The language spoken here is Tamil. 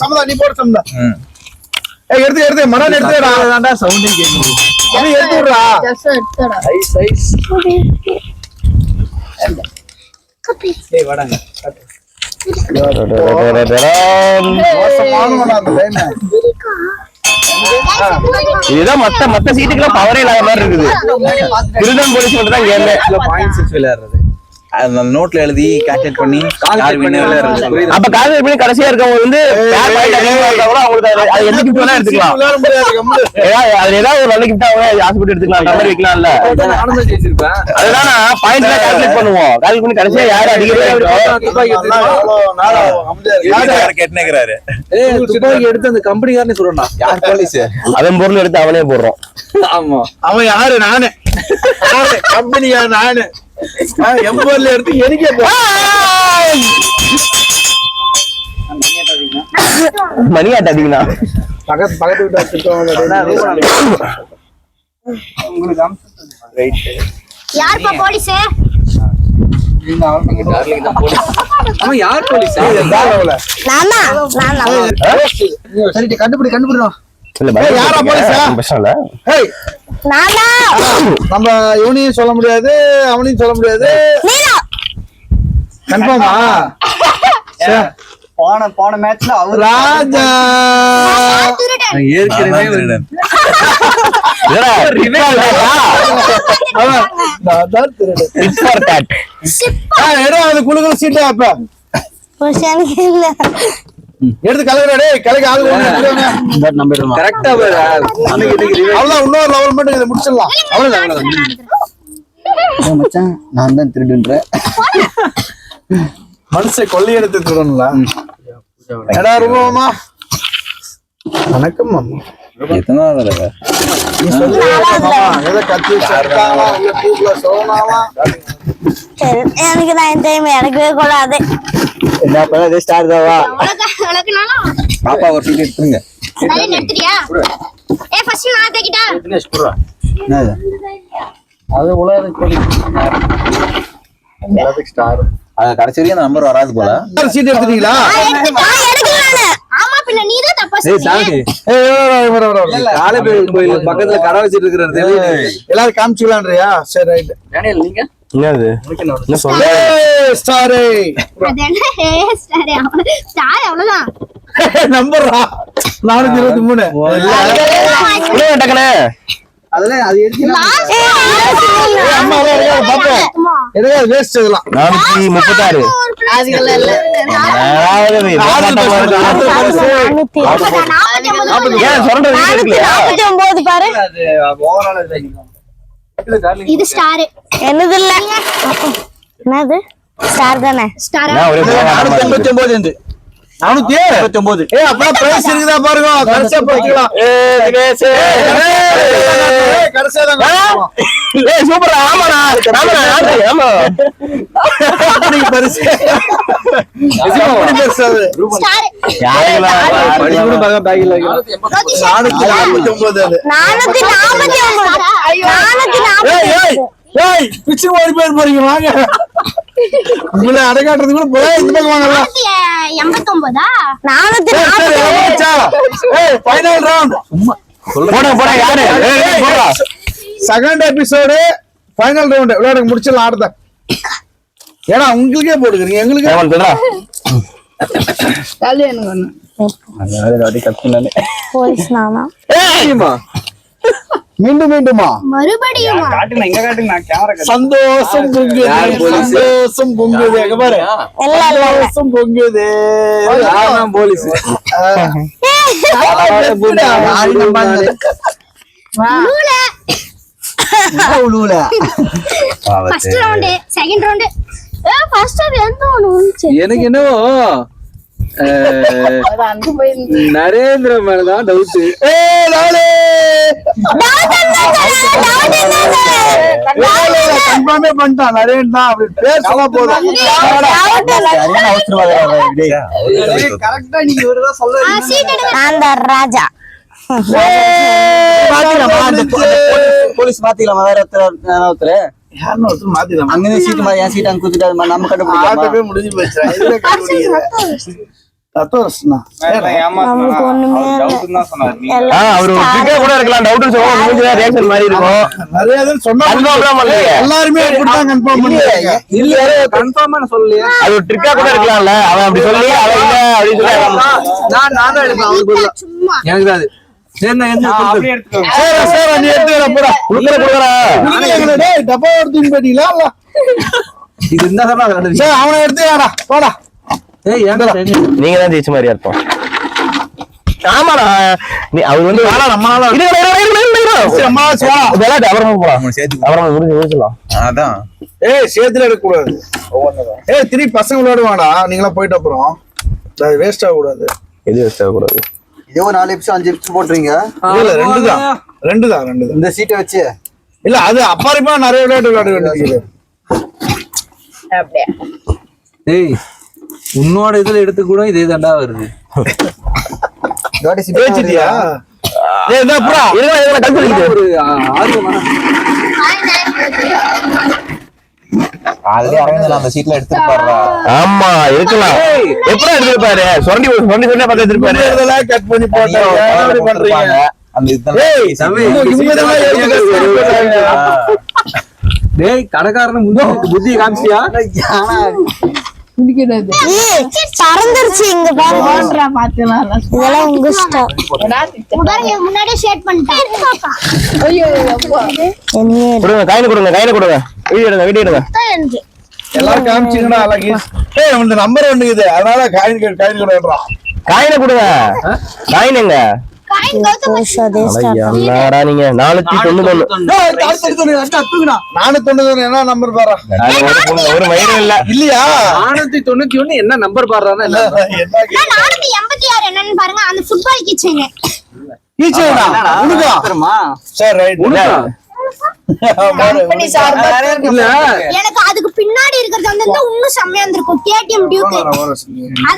சமதா நீ போட சமதா. எடுத்து மணல் எடுத்துடா. சவுண்டே கேக்குது. நீ எடுத்துடா. Ice ice. டேய் வாடாங்க. இதுதான் மத்த சீட்டுக்குள்ள பவரே இல்லாத மாதிரி இருக்குது. திருடன் போலீஸ் மட்டும் தான் கேம். பாயிண்ட்ஸ் விளையாடுறது நோட்ல எழுதி கால்குலேட் பண்ணி அப்ப கால்குலேட் பண்ணி கடைசியா இருக்கவங்க வந்து எடுத்துக்கலாம். அது ஏதாவது ஒரு நல்ல கிஃப்டா ஆசைப்பட்டு எடுத்துக்கலாம். மாதிரி வைக்கலாம்ல. அதுதான் பாயிண்ட்ல கால்குலேட் பண்ணுவோம். கால்குலேட் பண்ணி கடைசியா யாரு எடுத்து அந்த கம்பெனிக்காரனே சொல்றான். யார் போலீஸ் அதன் பொருள் எடுத்து அவனே போடுறோம். ஆமா அவன் யாரு? நானு கம்பெனியா? நானு எம்பர்ல எடுத்து எரிக்க மணி ஆட்டாதீங்கண்ணா. பக்கத்து வீட்டு யாருப்பா போலீஸ்? யார் போலீஸ்? கண்டுபிடிறோம். யாரா போலீஸ்? நம்ம இவனையும் சொல்ல முடியாது, அவனையும் சொல்ல முடியாது. கன்ஃபார்மா? போன மேட்ச்ல அவர் ராஜா ஏற்கனவே குழுக்கள் சீட்டு அப்ப எடுத்து கலவரே கலைக்கு ஆளு கரெக்டா அவ்வளவுதான். இன்னொரு லெவல் மட்டும் இதை முடிச்சிடலாம். அவ்வளவுதான். மச்சான் நான் தான் திருடுன்றேன். மனுஷ கொள்ளையெடுத்து திருடணும்ல. எடா ரூபாமா வணக்கம் மாமா. எனக்கு நான் டைம் எடுக்கவே கூடாது. என்ன ஸ்டார் தாவா பாப்பா ஒரு சீட் எடுத்துருங்க. அது உலக ஸ்டார். அது கடைசி வரைக்கும் நம்பர் வராது போல. சீட் எடுத்துட்டீங்களா? கோயில் பக்கத்துல கடை வச்சிட்டு இருக்கிறது எல்லாரும் காமிச்சுக்கலான்றியா? சரி ரைட். நீங்க என்னது ஸ்டார் நம்பர்ரா 423. அதெல்லாம் அது வேஸ்ட் இதெல்லாம். 436 இது ஸ்டார். என்னது இல்ல என்னது ஸ்டார் தானே? ஸ்டார் 489. 489. அப்பா பிரைஸ் இருக்குதா பாருங்க. கடைசியா போய்க்கலாம். தினேஷ் கடைசியா தான். சூப்பர். ஆமாடா ஆமா அப்படி பரிசு அப்படி பரிசு அது ஸ்டார். யாரேங்களா படி கூட பாக்க பேக்ல 449. அது 449. ஏய் பிச்சு ஓடி போறீங்க. வாங்க உங்களை அடகாட்டுறது கூட போய் இந்த பக்கம் வாங்கலாம். 489. ஏய் ஃபைனல் ரவுண்ட் போடா யாரு போடா. செகண்ட் எபிசோடு ஃபைனல் ரவுண்ட் விளையாட முடிச்சிடலாம். ஆடுத ஏன்னா உங்களுக்கே போடுக்கிறீங்க எங்களுக்கு போலீஸ் நானா? மீண்டுமா மறுபடியும் சந்தோஷம் பொங்குது. சந்தோஷம் பொங்குது. சந்தோஷம் பொங்குது. போலீஸ் எனக்கு என்னவோ நரேந்திர மேலதான் டவுட். கன்ஃபார்மே பண்ணிட்டான் நரேன் தான். அப்படி பேர் சொல்ல போதும். கரெக்டா நீங்க ஒருதான் சொல்ல ராஜா போலீஸ் மாத்திக்கலாமா? வேற ஒருத்தர் அங்கே சீட்டு என் சீட் அங்க குத்துட்டு நம்ம கண்டுபிடிக்கவே முடிஞ்சு போச்சு. நமக்கு ஒண்ணுமே இல்ல. அவரு ட்ரிக்கா கூட இருக்கலாம், டவுட்னு சொல்லுவோம், மூஞ்சில ரியாக்ஷன் மாதிரி இருக்கும். நிறைய பேர் சொன்னா கன்ஃபார்ம் பண்ணலையே. எல்லாருமே இப்படிதான் கன்ஃபார்ம் பண்ணுவாங்க. இல்ல கன்ஃபார்மா நான் சொல்லலையே. அது ஒரு ட்ரிக்கா கூட இருக்கலாம்ல, அவன் அப்படி சொல்லி அவன் இல்ல அப்படின்னு சொல்லி நான் தான் எடுப்பேன் அவனுக்கு பதிலா. எனக்கு தான் அது. சரி நான் என்ன சரி, சரி, நீ எடுத்துக்கடா, போடா. குடுக்குறா. குடிக்கலைங்களே, டேய், டப்பா எடுத்துன்னு போயிட்டீங்களா, இல்ல? இது இருந்தா தான் அது ரெண்டு. சரி, அவனை எடுத்துக்கடா, போடா. ஏய் ஏன்டா தெரியும்? நீங்க தான் ஜெயிச்ச மாதிரி அர்த்தம். ஆமாடா, நீ அவர் வந்து நம்மளால விளையாட்டு அப்புறமா போலாம், அப்புறமா முடிச்சுக்கலாம். அதான் ஏய், சேத்துல எடுக்கக்கூடாது. ஏய், திருப்பி பசங்க விளையாடுவாடா, நீங்களா போயிட்டு அப்புறம் அது வேஸ்ட் ஆகக்கூடாது. எது வேஸ்ட் ஆகக்கூடாது. இதோ 4 எபிசோட் 5 எபிசோட் போடுறீங்க. இல்ல, ரெண்டு தான். இந்த சீட்டை வச்சு இல்ல, அது அப்பாரிப்பா நிறைய விளையாட்டு விளையாட வேண்டியது. ஏய் உன்னோட இதுல எடுத்து கூட இதே தாண்டா வருது. பேச்சிட்டியா? ஏய், என்ன புறா? ஒரு ஆர்வமான ஆல்ரெடி அரவிந்த் அந்த சீட்ல எடுத்துட்டு போடுறா. ஆமா இருக்கலாம். எப்படி எடுத்துருப்பாரு, சொண்டி பார்த்து எடுத்துருப்பாரு. இதெல்லாம் கட் பண்ணி போட்டாங்க. என்ன பண்றீங்க? அந்த இதெல்லாம் ஏய், இவங்க தான் எடுத்து cut பண்ணி போட்டாங்க. டேய் கடைக்காரன முன்னாடி புத்தி காமிச்சியா? ஏய், பறந்துருச்சு இங்க பாருங்க. இதெல்லாம் உங்க இஷ்டம். முன்னாடியே ஷேட் பண்ணிட்டேன். என்னையே கொடுங்க, கையில கொடுங்க. வீடியோ எடுங்க. எல்லாரும் காமிச்சீங்கடா, அழகி. ஏய், இந்த நம்பர் ஒண்ணுக்குது, அதனால காயின் கொடுறான். காயினை கொடுங்க. காயின் எங்க? அதே ஸ்டார்ட் என்னடா நீங்க 491. நானு தொண்ணூறு என்ன நம்பர் பாரு. ஒரு மயிரும் இல்ல. இல்லையா? 491 என்ன நம்பர் பாடுறானா? என்ன கே- 486 என்னன்னு பாருங்க. அந்த ஃபுட்பால் கிச்சன் ஈச்சேடா, உனக்கா? சரி, ரைட். இல்ல எனக்கு அதுக்கு பின்னாடி இருக்கிறது வந்து இன்னும் செம்மையா இருந்திருக்கும். KTM Duke.